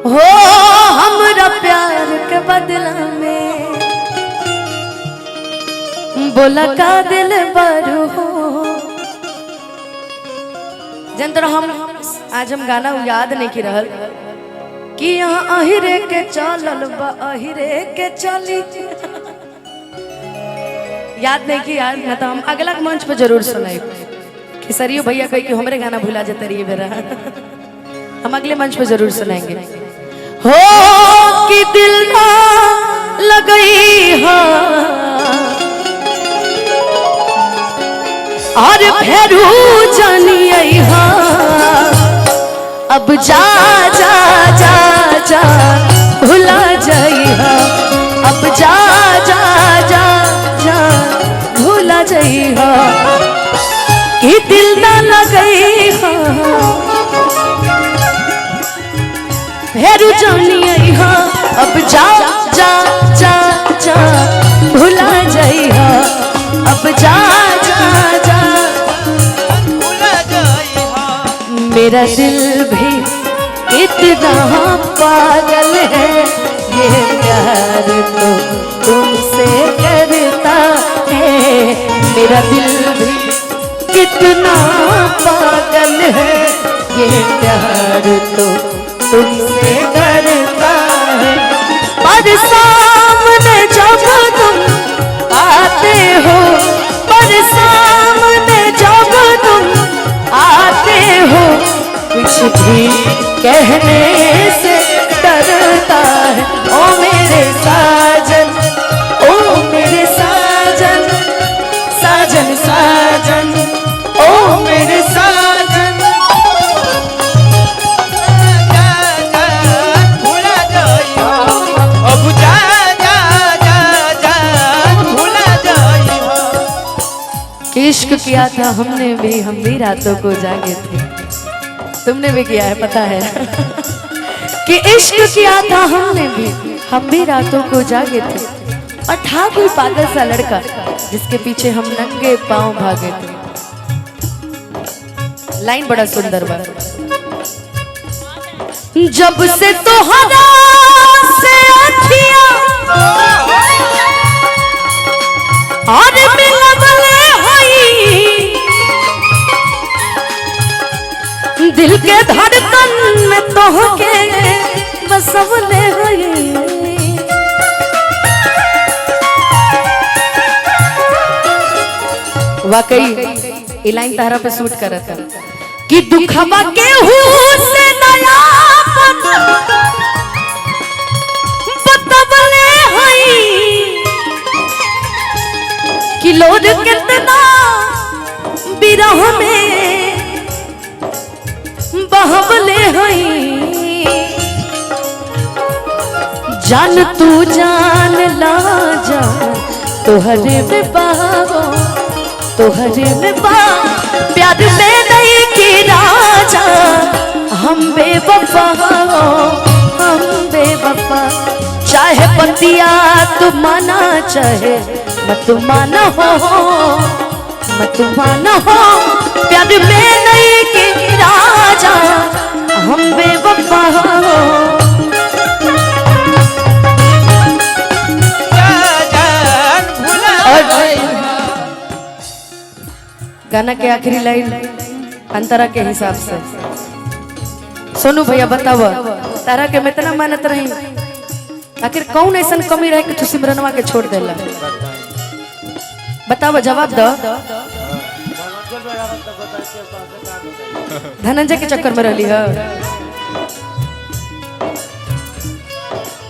हो हमरा प्यार के बदला में बोला का दिल बरू हो। जन तो हम आज हम गाना याद नहीं की रहल कि यहाँ अहिरे के चलल बा अहिरे के चली याद नहीं की याद ना तो हम अगला मंच पे जरूर सुनाई कि सरियो भैया कही कि हमरे गाना भुला जाते रहिए बेरा हम अगले मंच पे जरूर सुनाएंगे। हो कि दिल ना लगई हो और फेरू जानिए हो अब जा जा जा जा भुला जाई हो अब जा जा जा जा भुला जाई हो कि दिल ना लगई हो फेरू जानिए हो अब जा जा जा जा भुला जाई हो अब जा जा जा भुला जाई हो। मेरा दिल भी इतना पागल है ये प्यार तो तुमसे करता है। मेरा दिल भी कितना पागल है ये प्यार तो तुमसे करता है। पर सामने जब तुम आते हो पर सामने जब तुम आते हो कुछ भी कहने से डरता है। ओ मेरे साजन ओ मेरे साजन साजन साजन ओ मेरे साजन भुला जाई हो अब जा जा जा जा भुला जाई हो। कि इश्क किया था हमने भी हम भी रातों को जागे थे। तुमने भी किया है पता है कि इश्क किया था हमने भी हम भी रातों को जागे थे और था कोई पागल सा लड़का जिसके पीछे हम नंगे पांव भागे थे। लाइन बड़ा सुंदर बा। जब से तोहरा से अखियां और मिलवले हई दिल के धड़कन में तोहके बसवले हई। वाकई ये लाइन तारा पे सूट करता कि दुखवा के से नया बतवले हई कि लोग कितना बिरह में बहबले हई। जान तू जान ला जा तोहरे में बाहो तोहरे में बा प्यार में नहीं की राजा हम बेवफा हो हम बेवफा। चाहे पतिया तू माना चाहे मत माना हो प्यार में नहीं की राजा हम बेवफा हो। गाना के आखिरी लाइन अंतरा के हिसाब से सोनू भैया बताव तारा के मैं इतना मानत रही आखिर कौन ऐसा कमी रहे कि तू सिमरनवा के छोड़ देला बताव जवाब दो। धनंजय के चक्कर में रही है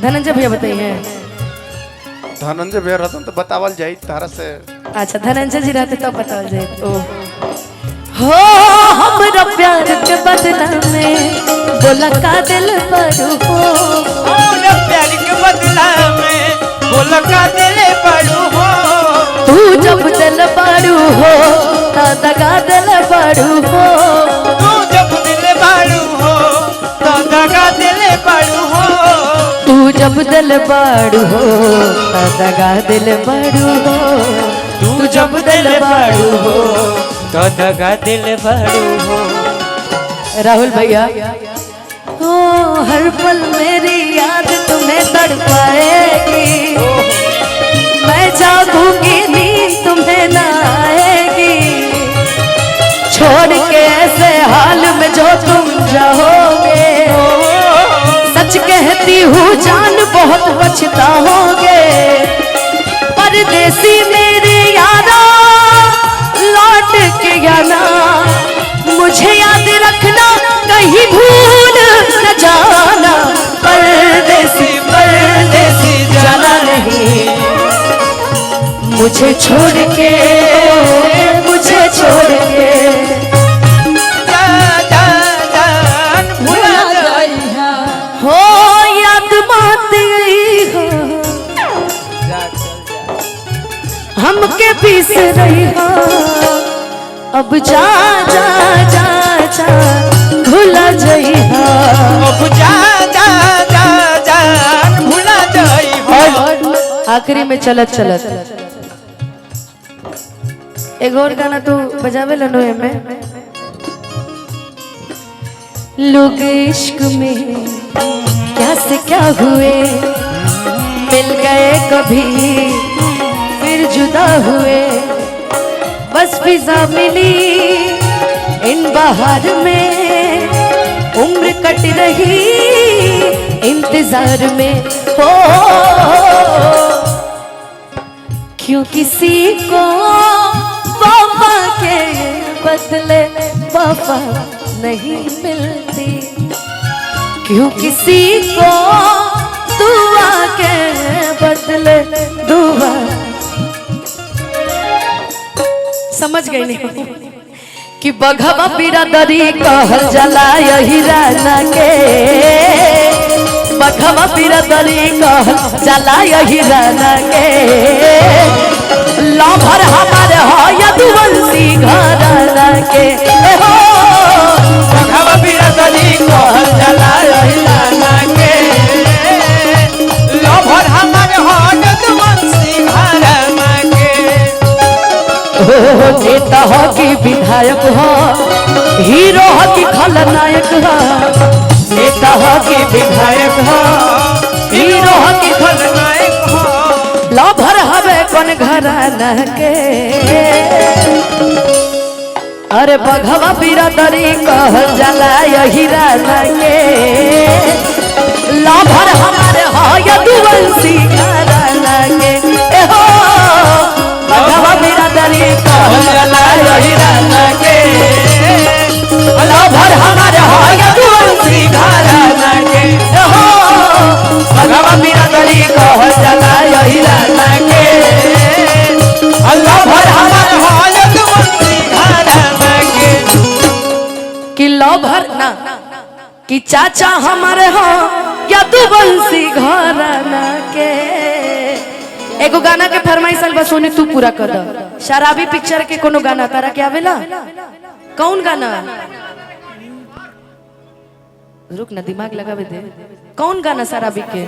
धनंजय भैया बताइए। धनंजय भैया रहता तो बतावल जाई तारा से। अच्छा धनंजय जी रहते तो बतावल जाए। ओ हो हमरा प्यार के बदला में बोला का दिल बरू हो हमरा प्यार के बदला में बोला का दिल बरू हो। तू जब दिल बरू हो तो दगा दिल बरू हो तू जब दिल बरू हो तो दगा दिल बरू हो। तू जब दिल बरू हो तो दगा दिल बरू हो तू जब दिल बरू हो तो दगा दिल बरू हो। राहुल भैया ओ हर पल में कहती हूँ जान बहुत पछताओगे, परदेसी मेरे यारा लौट के आना, मुझे याद रखना कहीं भूल न जाना, परदेसी परदेसी जाना नहीं, मुझे छोड़ के, मुझे छोड़ के भुला जाइहा हो याद मत आई हो, हमके पीस रही हो, अब जा जा जा जा भुला जाइहा, अब जा जा जा जान भुला जाइहा। आखिरी में चलत चलत एक और गाना तो बजावे लो में, लोग इश्क में क्या से क्या हुए, मिल गए कभी फिर जुदा हुए, बस फिजा मिली इन बाहर में, उम्र कट रही इंतजार में हो, क्यों किसी को वफा के बदले वफा नहीं मिलती, क्यों किसी को दुआ के बदले दुआ। समझ गई नहीं कि बघवा बिरादरी कहल जला यही राना के, बघवा बिरादरी कहल जला यही राना के, लभर हमारे हो यदुवंशी घराना के हो, बघवा बिरादरी कहल जला यही राना के, लभर हमारे हो यदुवंशी घराना के। नेता हो कि विधायक हो, हीरो हो कि खलनायक हो, नेता हो कि विधायक हो, हीरो हो कि खलनायक हो, लभर हवे कौन घराना के, अरे बघवा बिरादरी कहल जला यही राना के, लभर हमारे हो यदुवंशी घराना के हो, बघवा बिरादरी कहल जला यही राना के, लभर हमारे हो यदुवंशी घराना के हो, बघवा बिरादरी कहल जला यही राना के, लभर हमारे हो यदुवंशी घराना के। कि लभर ना कि चाचा हमारे हो यदुवंशी घराना के। एगो गाना के फरमाइश बस सोनी तू पूरा कर दो, शराबी पिक्चर के कोनो गाना तारा के आवेला? कौन गाना? रुक ना दिमाग लगावे दे, कौन गाना शराबी के?